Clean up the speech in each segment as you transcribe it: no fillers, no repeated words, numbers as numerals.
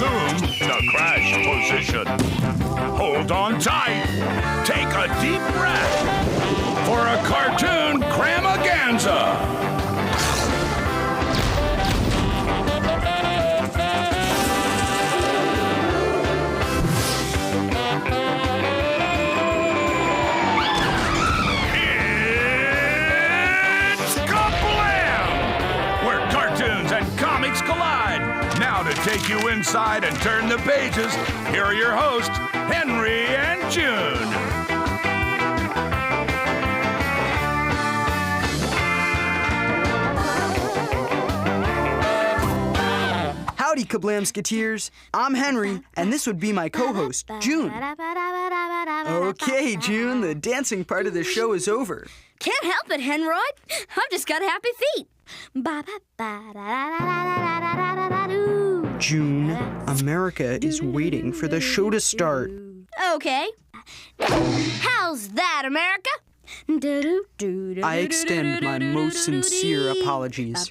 assume the crash position. Hold on tight. Take a deep breath for a cartoon cramaganza. It's KaBlam! Where cartoons and comics collide. Now to take you inside and turn the pages, here are your hosts, Henry and June. Howdy, KaBlamsketeers. I'm Henry, and this would be my co-host, June. Okay, June, the dancing part of the show is over. Can't help it, Henroyd. I've just got happy feet. June, America is waiting for the show to start. Okay. How's that, America? I extend my most sincere apologies.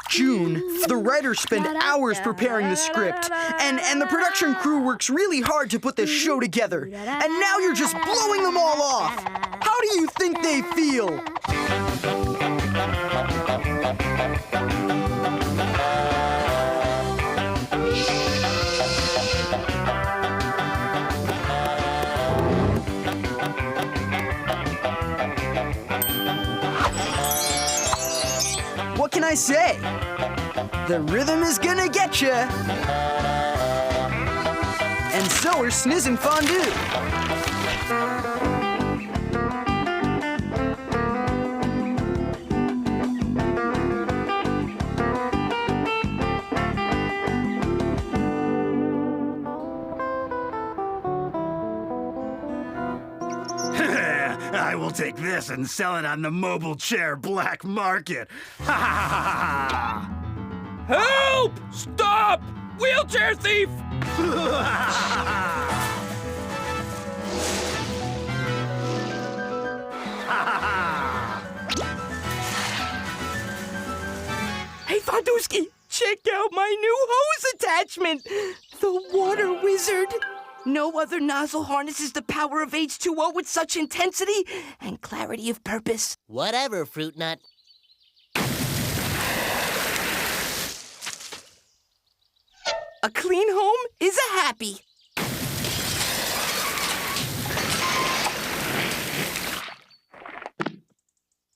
June, the writers spend hours preparing the script, and the production crew works really hard to put this show together. And now you're just blowing them all off. How do you think they feel? What can I say? The rhythm is gonna get ya. And so are Sniz Fondue. I will take this and sell it on the mobile chair black market. Ha ha ha ha! Help! Stop! Wheelchair thief! Hey, Fonduski, check out my new hose attachment! The Water Wizard! No other nozzle harnesses the power of H2O with such intensity and clarity of purpose. Whatever, Fruit Nut. A clean home is a happy.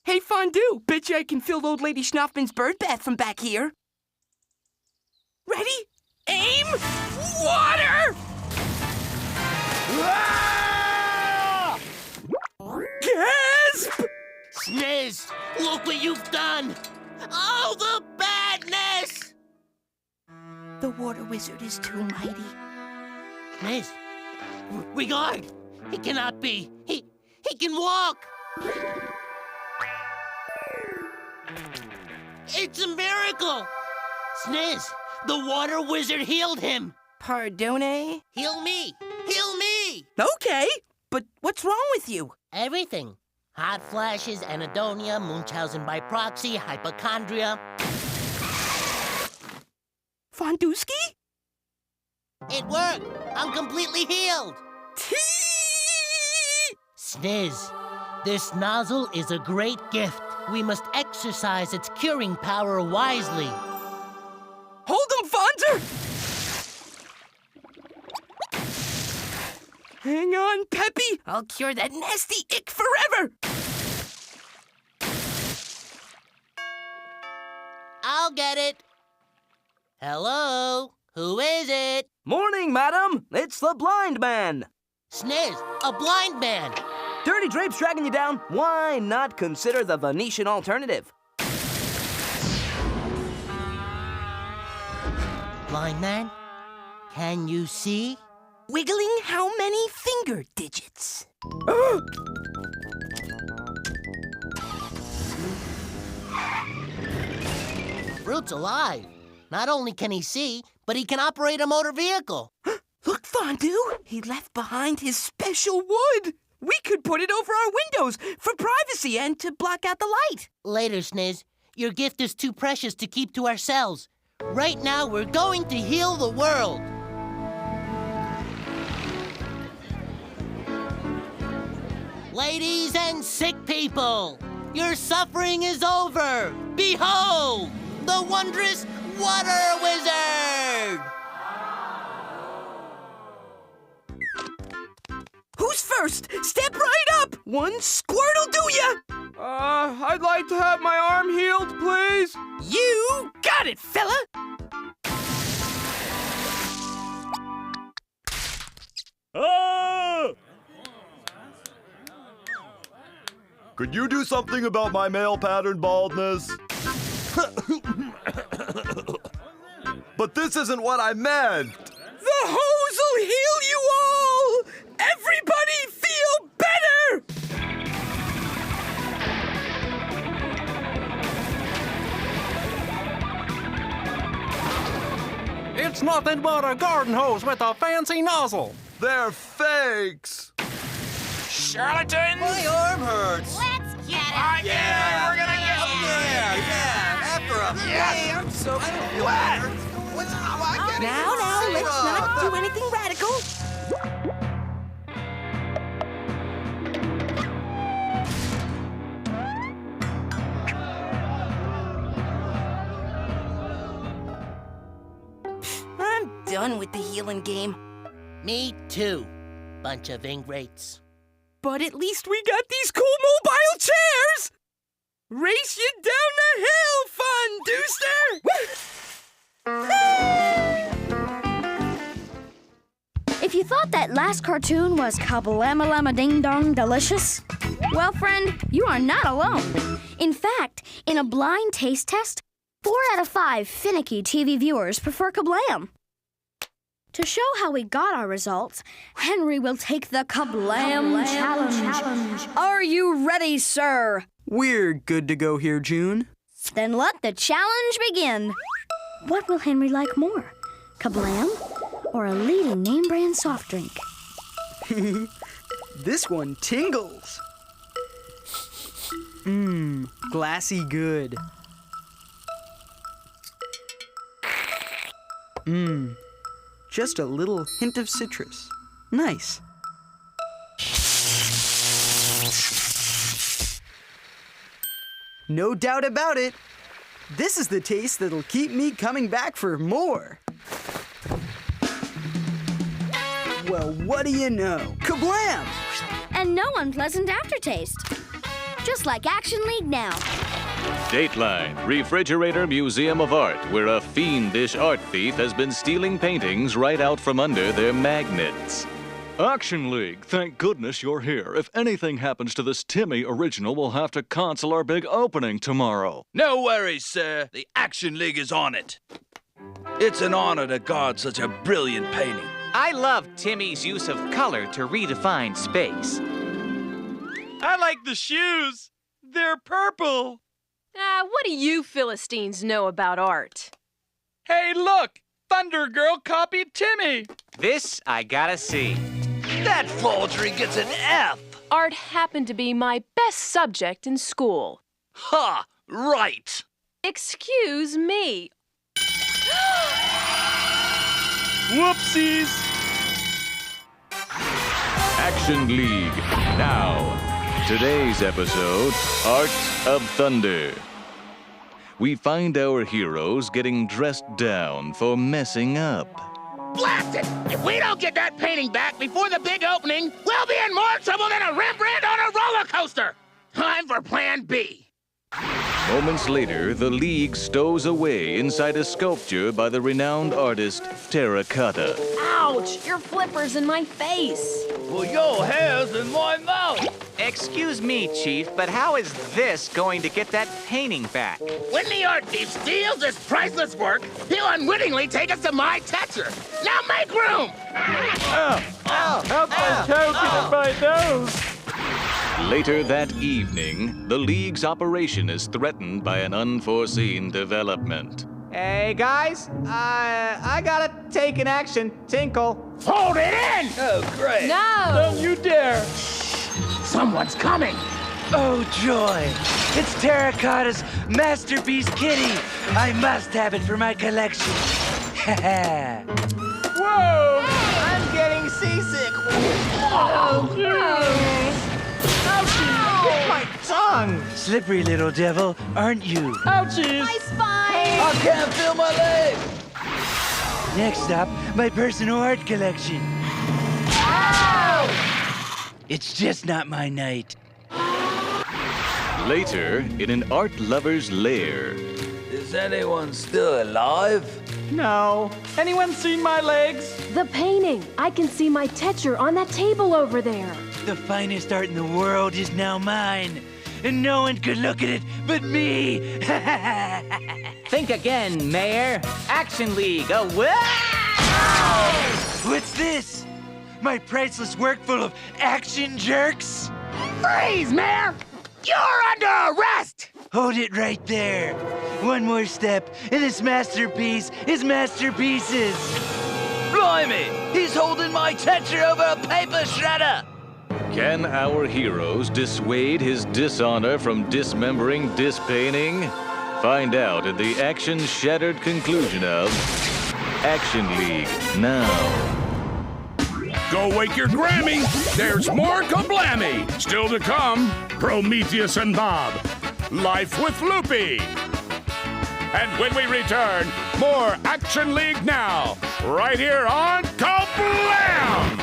Hey, Fondue, bet you I can fill old lady Schnaufman's bird bath from back here. Ready? Aim! Water! Ah! Gasp! Sniz, look what you've done! Oh, the badness! The Water Wizard is too mighty. Sniz, regard! He cannot be. He can walk! It's a miracle! Sniz, the Water Wizard healed him! Pardone? Heal me! Heal me! Okay, but what's wrong with you? Everything. Hot flashes, anhedonia, Munchausen by proxy, hypochondria. Fonduski? It worked! I'm completely healed! Sniz, this nozzle is a great gift. We must exercise its curing power wisely. Hold him, Fonzer! Hang on, Peppy. I'll cure that nasty ick forever. I'll get it. Hello? Who is it? Morning, madam. It's the blind man. Sniz, a blind man. Dirty drapes dragging you down. Why not consider the Venetian alternative? Blind man? Can you see? Wiggling how many finger digits? Fruit's alive. Not only can he see, but he can operate a motor vehicle. Look, Fondue. He left behind his special wood. We could put it over our windows for privacy and to block out the light. Later, Sniz. Your gift is too precious to keep to ourselves. Right now, we're going to heal the world. Ladies and sick people, your suffering is over. Behold, the wondrous Water Wizard! Who's first? Step right up! One squirt'll do ya! I'd like to have my arm healed, please. You got it, fella! Ah! Could you do something about my male pattern baldness? But this isn't what I meant! The hose'll heal you all! Everybody feel better! It's nothing but a garden hose with a fancy nozzle. They're fakes! Charlatans! My arm hurts. Let's get it. Yeah, we're gonna get Yeah, after him. Hey, I'm so... I don't feel better. What's... Oh, I get it. Now, let's not do anything radical. I'm done with the healing game. Me too, bunch of ingrates. But at least we got these cool mobile chairs! Race you down the hill, Fondooster! If you thought that last cartoon was KaBlam Ding Dong delicious, well, friend, you are not alone. In fact, in a blind taste test, 4 out of 5 finicky TV viewers prefer KaBlam. To show how we got our results, Henry will take the KaBlam challenge. Are you ready, sir? We're good to go here, June. Then let the challenge begin. What will Henry like more, KaBlam or a leading name brand soft drink? This one tingles. Glassy good. Just a little hint of citrus. Nice. No doubt about it. This is the taste that'll keep me coming back for more. Well, what do you know? KaBlam! And no unpleasant aftertaste. Just like Action League now. Dateline, Refrigerator Museum of Art, where a fiendish art thief has been stealing paintings right out from under their magnets. Action League, thank goodness you're here. If anything happens to this Timmy original, we'll have to cancel our big opening tomorrow. No worries, sir. The Action League is on it. It's an honor to guard such a brilliant painting. I love Timmy's use of color to redefine space. I like the shoes. They're purple. What do you Philistines know about art? Hey, look! Thunder Girl copied Timmy. This I gotta see. That forgery gets an F. Art happened to be my best subject in school. Ha! Right. Excuse me. Whoopsies. Action League, now. Today's episode, Art of Thunder. We find our heroes getting dressed down for messing up. Blast it! If we don't get that painting back before the big opening, we'll be in more trouble than a Rembrandt on a roller coaster! Time for Plan B. Moments later, the League stows away inside a sculpture by the renowned artist Terracotta. Ouch! Your flipper's in my face. Well, your hair's in my mouth. Excuse me, Chief, but how is this going to get that painting back? When the art thief steals this priceless work, he'll unwittingly take us to my Tetcher. Now make room! Help my toe get in my nose. Later that evening, the League's operation is threatened by an unforeseen development. Hey, guys, I gotta take an action. Tinkle. Hold it in! Oh, great. No! Don't you dare! Someone's coming! Oh, joy! It's Terracotta's Masterpiece Kitty! I must have it for my collection. Whoa! I'm getting seasick. Oh, ouchie! Hit my tongue! Slippery little devil, aren't you? Ouchies! My spine! I can't feel my leg! Next up, my personal art collection. Ow! It's just not my night. Later, in an art lover's lair. Is anyone still alive? No. Anyone seen my legs? The painting. I can see my Tetcher on that table over there. The finest art in the world is now mine. And no one could look at it but me. Think again, Mayor. Action League, away! What's this? My priceless work full of action jerks? Freeze, Mayor! You're under arrest! Hold it right there. One more step, and this masterpiece is masterpieces. Blimey! He's holding my Tetcher over a paper shredder! Can our heroes dissuade his dishonor from dismembering, dispainting? Find out at the action-shattered conclusion of Action League now. Go wake your Grammy. There's more KaBlammy. Still to come, Prometheus and Bob. Life with Loopy. And when we return, more Action League now. Right here on KaBlam!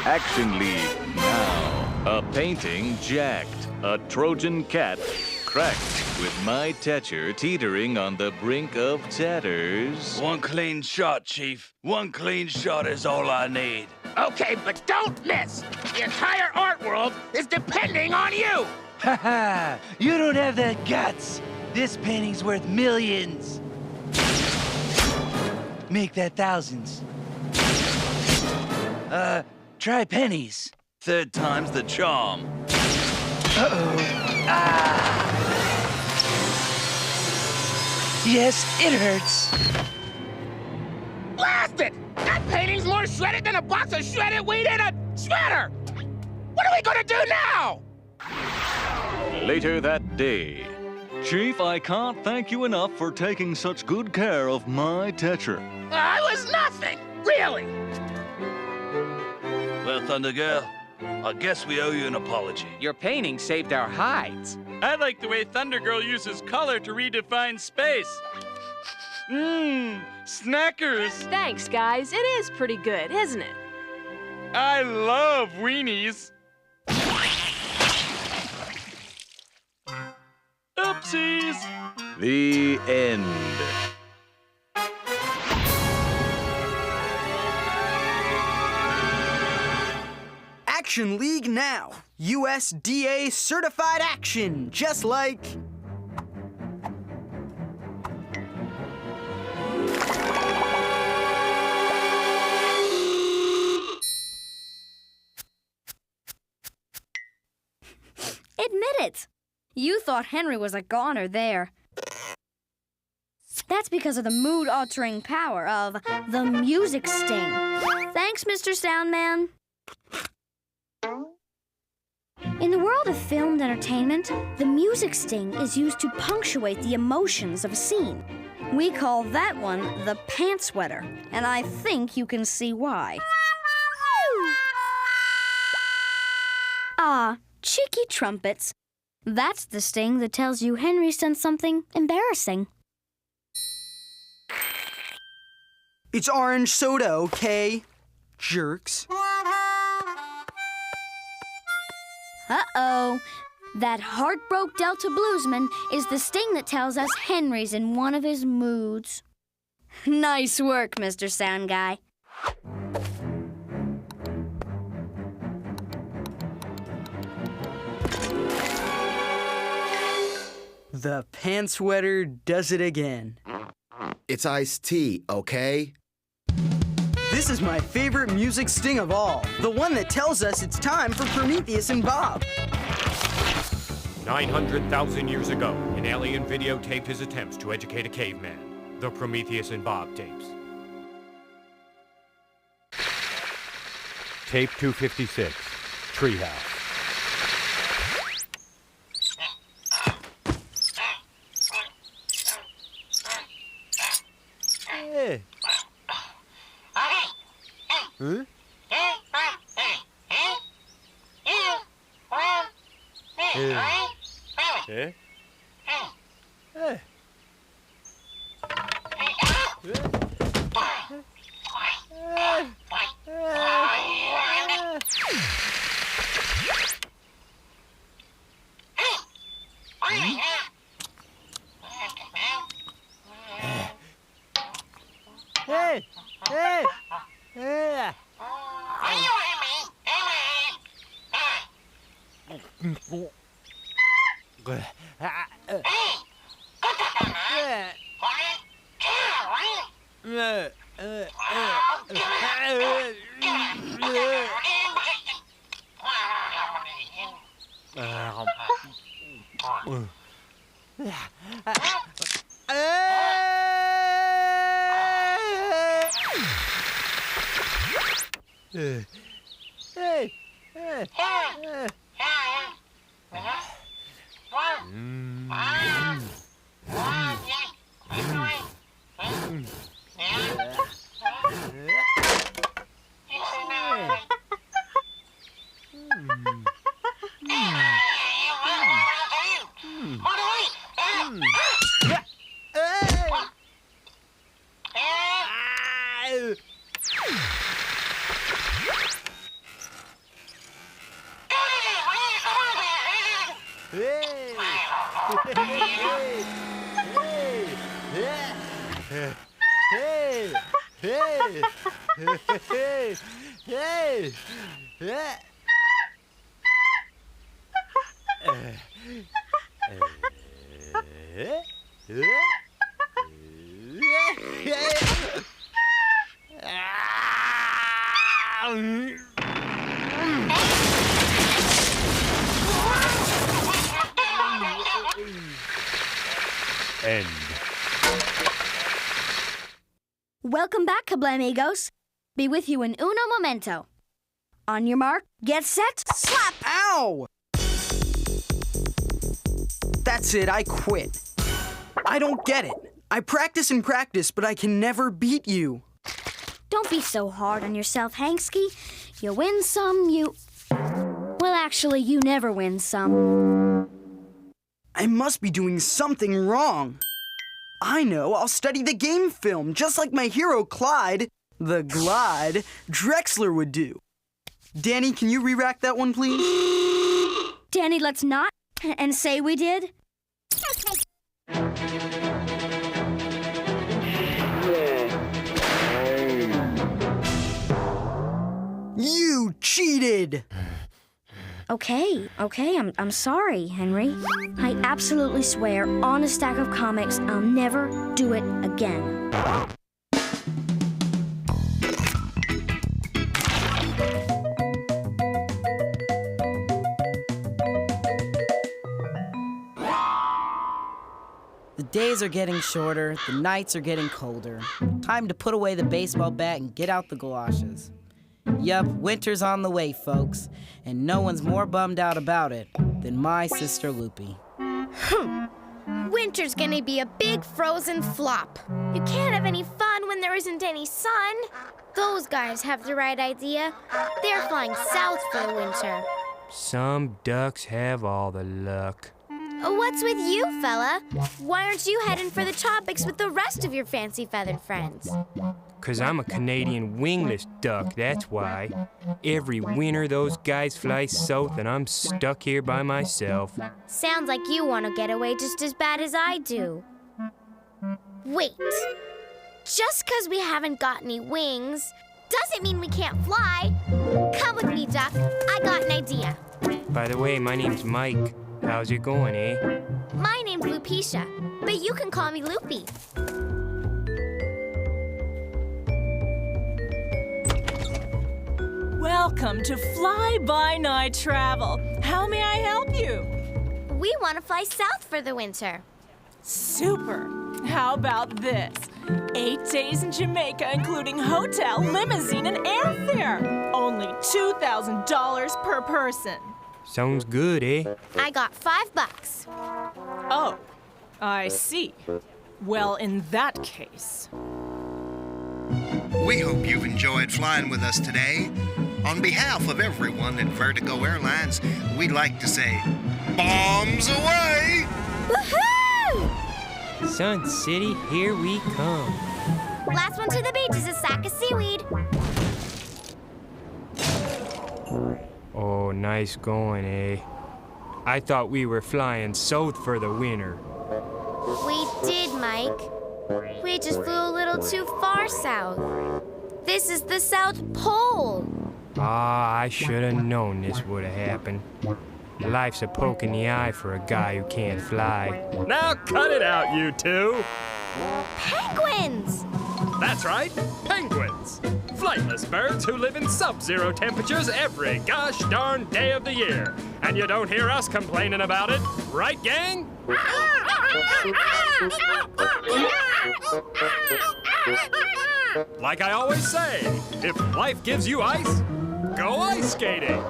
Action League now. A painting jacked. A Trojan cat cracked with my Tetcher teetering on the brink of tatters. One clean shot, Chief. One clean shot is all I need. Okay, but don't miss. The entire art world is depending on you. Ha! You don't have the guts. This painting's worth millions. Make that thousands. Try pennies. Third time's the charm. Uh-oh. Ah! Yes, it hurts. Blast it! That painting's more shredded than a box of shredded wheat in a shredder! What are we gonna do now? Later that day. Chief, I can't thank you enough for taking such good care of my Tetcher. I was nothing, really. Well, Thunder Girl, I guess we owe you an apology. Your painting saved our hides. I like the way Thunder Girl uses color to redefine space. Snackers. Thanks, guys. It is pretty good, isn't it? I love weenies. Oopsies. The end. Action League now. USDA certified action, just like... Admit it. You thought Henry was a goner there. That's because of the mood-altering power of the music sting. Thanks, Mr. Soundman. In the world of filmed entertainment, the music sting is used to punctuate the emotions of a scene. We call that one the pants sweater, and I think you can see why. Ah, cheeky trumpets. That's the sting that tells you Henry's done something embarrassing. It's orange soda, okay? Jerks. Uh-oh. That heartbroken Delta bluesman is the sting that tells us Henry's in one of his moods. Nice work, Mr. Sound Guy. The pants sweater does it again. It's iced tea, okay? This is my favorite music sting of all. The one that tells us it's time for Prometheus and Bob. 900,000 years ago, an alien videotaped his attempts to educate a caveman. The Prometheus and Bob tapes. Tape 256, Treehouse. Hey. Huh? Hey. Hey. Hey! Hey! Hey! End. Welcome back, KaBlam amigos. Be with you in uno momento. On your mark, get set, slap! Ow! That's it, I quit. I don't get it. I practice and practice, but I can never beat you. Don't be so hard on yourself, Hanksky. You win some, Well, actually, you never win some. I must be doing something wrong. I know, I'll study the game film, just like my hero Clyde, the Glide, Drexler would do. Danny, can you re-rack that one, please? Danny, let's not and say we did. You cheated! Okay, I'm sorry, Henry. I absolutely swear on a stack of comics I'll never do it again. The days are getting shorter, the nights are getting colder. Time to put away the baseball bat and get out the galoshes. Yup, winter's on the way, folks, and no one's more bummed out about it than my sister Loopy. Winter's gonna be a big frozen flop. You can't have any fun when there isn't any sun. Those guys have the right idea. They're flying south for the winter. Some ducks have all the luck. What's with you, fella? Why aren't you heading for the tropics with the rest of your fancy feathered friends? 'Cause I'm a Canadian wingless duck, that's why. Every winter those guys fly south and I'm stuck here by myself. Sounds like you want to get away just as bad as I do. Wait. Just 'cause we haven't got any wings doesn't mean we can't fly. Come with me, Duck. I got an idea. By the way, my name's Mike. How's it going, eh? My name's Lupicia, but you can call me Loopy. Welcome to Fly-By-Night Travel. How may I help you? We want to fly south for the winter. Super. How about this? 8 days in Jamaica, including hotel, limousine, and airfare. Only only $2,000 per person. Sounds good, eh? I got $5. Oh, I see. Well, in that case... We hope you've enjoyed flying with us today. On behalf of everyone at Vertigo Airlines, we'd like to say, bombs away! Woohoo! Sun City, here we come. Last one to the beach is a sack of seaweed. Oh, nice going, eh? I thought we were flying south for the winter. We did, Mike. We just flew a little too far south. This is the South Pole. Ah, I should have known this would have happened. Life's a poke in the eye for a guy who can't fly. Now cut it out, you two. Penguins! That's right, penguins. Flightless birds who live in sub-zero temperatures every gosh darn day of the year. And you don't hear us complaining about it, right, gang? Like I always say, if life gives you ice, go ice skating.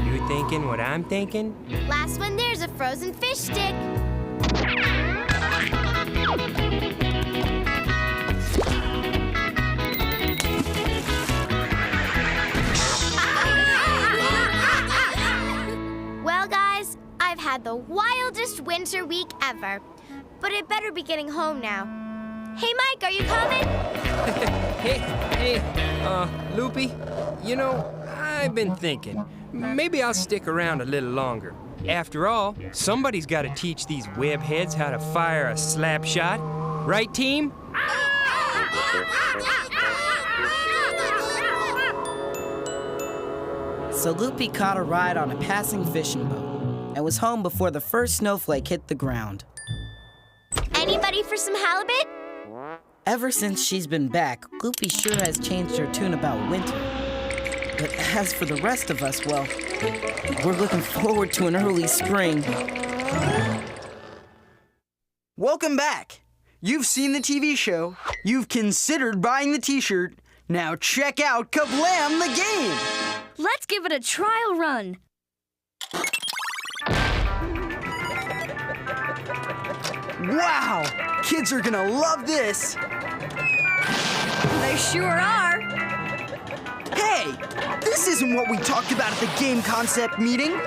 You thinking what I'm thinking? Last one there's a frozen fish stick. Well, guys, I've had the wildest winter week ever, but it better be getting home now. Hey, Mike, are you coming? Hey, Loopy, you know, I've been thinking, maybe I'll stick around a little longer. After all, somebody's got to teach these webheads how to fire a slap shot. Right, team? So Loopy caught a ride on a passing fishing boat and was home before the first snowflake hit the ground. Anybody for some halibut? Ever since she's been back, Loopy sure has changed her tune about winter. But as for the rest of us, well, we're looking forward to an early spring. Welcome back. You've seen the TV show. You've considered buying the t-shirt. Now check out KaBlam the game. Let's give it a trial run. Wow! Kids are gonna love this. They sure are. Hey, this isn't what we talked about at the game concept meeting.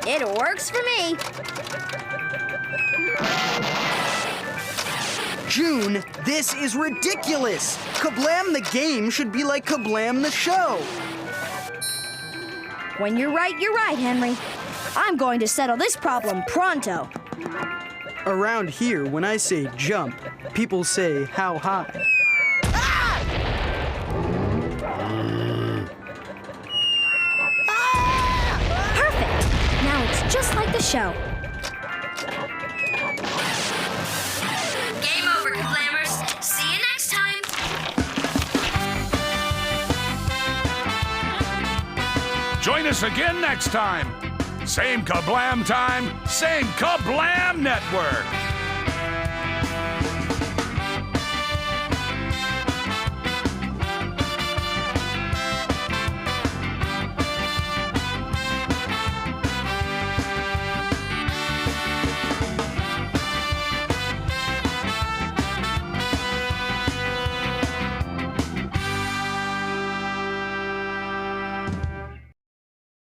It works for me. June, this is ridiculous. KaBlam the game should be like KaBlam the show. When you're right, Henry. I'm going to settle this problem pronto. Around here, when I say jump, people say how high. Perfect. Now it's just like the show. Game over, KaBlammers. See you next time. Join us again next time. Same KaBlam time, same KaBlam network.